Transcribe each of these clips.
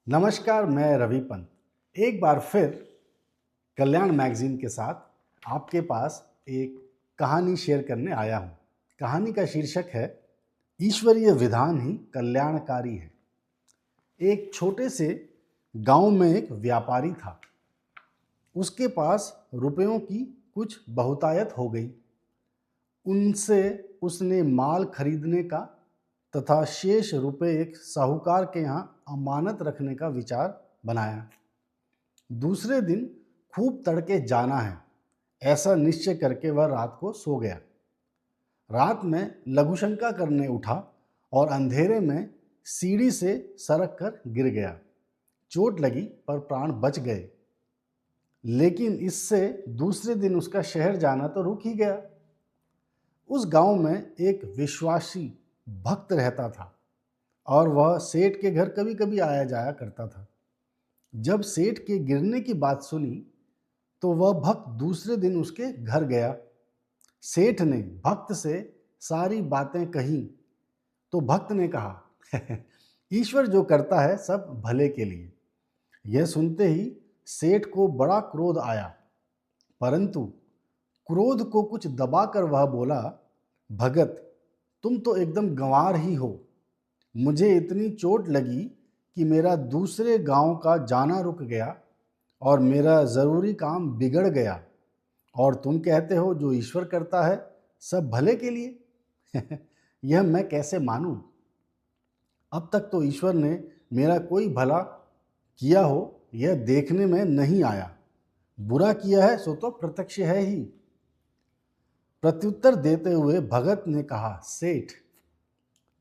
नमस्कार, मैं रवि पंत एक बार फिर कल्याण मैगजीन के साथ आपके पास एक कहानी शेयर करने आया हूँ। कहानी का शीर्षक है ईश्वरीय विधान ही कल्याणकारी है। एक छोटे से गांव में एक व्यापारी था। उसके पास रुपयों की कुछ बहुतायत हो गई। उनसे उसने माल खरीदने का तथा शेष रुपए एक साहूकार के यहाँ अमानत रखने का विचार बनाया। दूसरे दिन खूब तड़के जाना है, ऐसा निश्चय करके वह रात को सो गया। रात में लघुशंका करने उठा और अंधेरे में सीढ़ी से सरक कर गिर गया। चोट लगी पर प्राण बच गए, लेकिन इससे दूसरे दिन उसका शहर जाना तो रुक ही गया। उस गांव में एक विश्वासी भक्त रहता था और वह सेठ के घर कभी कभी आया जाया करता था। जब सेठ के गिरने की बात सुनी तो वह भक्त दूसरे दिन उसके घर गया। सेठ ने भक्त से सारी बातें कही तो भक्त ने कहा ईश्वर जो करता है सब भले के लिए। यह सुनते ही सेठ को बड़ा क्रोध आया, परंतु क्रोध को कुछ दबाकर वह बोला, भगत तुम तो एकदम गंवार ही हो। मुझे इतनी चोट लगी कि मेरा दूसरे गांव का जाना रुक गया और मेरा ज़रूरी काम बिगड़ गया, और तुम कहते हो जो ईश्वर करता है सब भले के लिए। यह मैं कैसे मानूं? अब तक तो ईश्वर ने मेरा कोई भला किया हो यह देखने में नहीं आया। बुरा किया है सो तो प्रत्यक्ष है ही। प्रत्युत्तर देते हुए भगत ने कहा, सेठ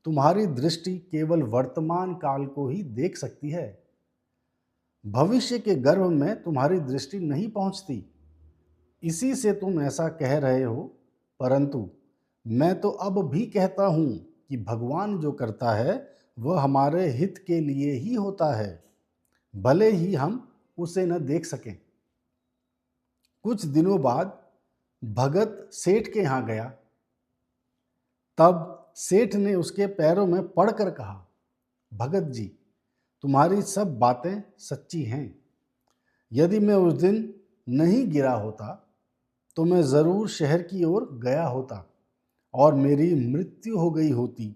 तुम्हारी दृष्टि केवल वर्तमान काल को ही देख सकती है। भविष्य के गर्भ में तुम्हारी दृष्टि नहीं पहुंचती, इसी से तुम ऐसा कह रहे हो। परंतु मैं तो अब भी कहता हूं कि भगवान जो करता है वह हमारे हित के लिए ही होता है, भले ही हम उसे न देख सकें। कुछ दिनों बाद भगत सेठ के यहाँ गया। तब सेठ ने उसके पैरों में पड़कर कहा, भगत जी तुम्हारी सब बातें सच्ची हैं। यदि मैं उस दिन नहीं गिरा होता तो मैं ज़रूर शहर की ओर गया होता और मेरी मृत्यु हो गई होती,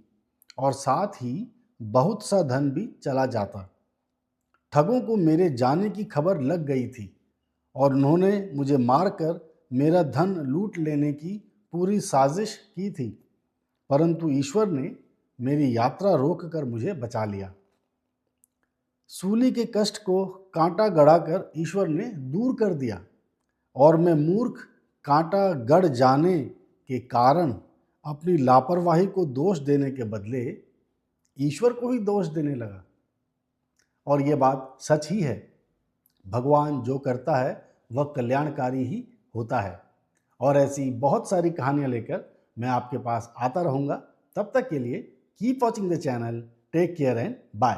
और साथ ही बहुत सा धन भी चला जाता। ठगों को मेरे जाने की खबर लग गई थी और उन्होंने मुझे मारकर मेरा धन लूट लेने की पूरी साजिश की थी, परंतु ईश्वर ने मेरी यात्रा रोककर मुझे बचा लिया। सूली के कष्ट को कांटा गड़ाकर ईश्वर ने दूर कर दिया, और मैं मूर्ख कांटा गड़ जाने के कारण अपनी लापरवाही को दोष देने के बदले ईश्वर को ही दोष देने लगा। और ये बात सच ही है। भगवान जो करता है वह कल्याणकारी ही होता है। और ऐसी बहुत सारी कहानियाँ लेकर मैं आपके पास आता रहूँगा। तब तक के लिए keep watching the channel. Take care and bye.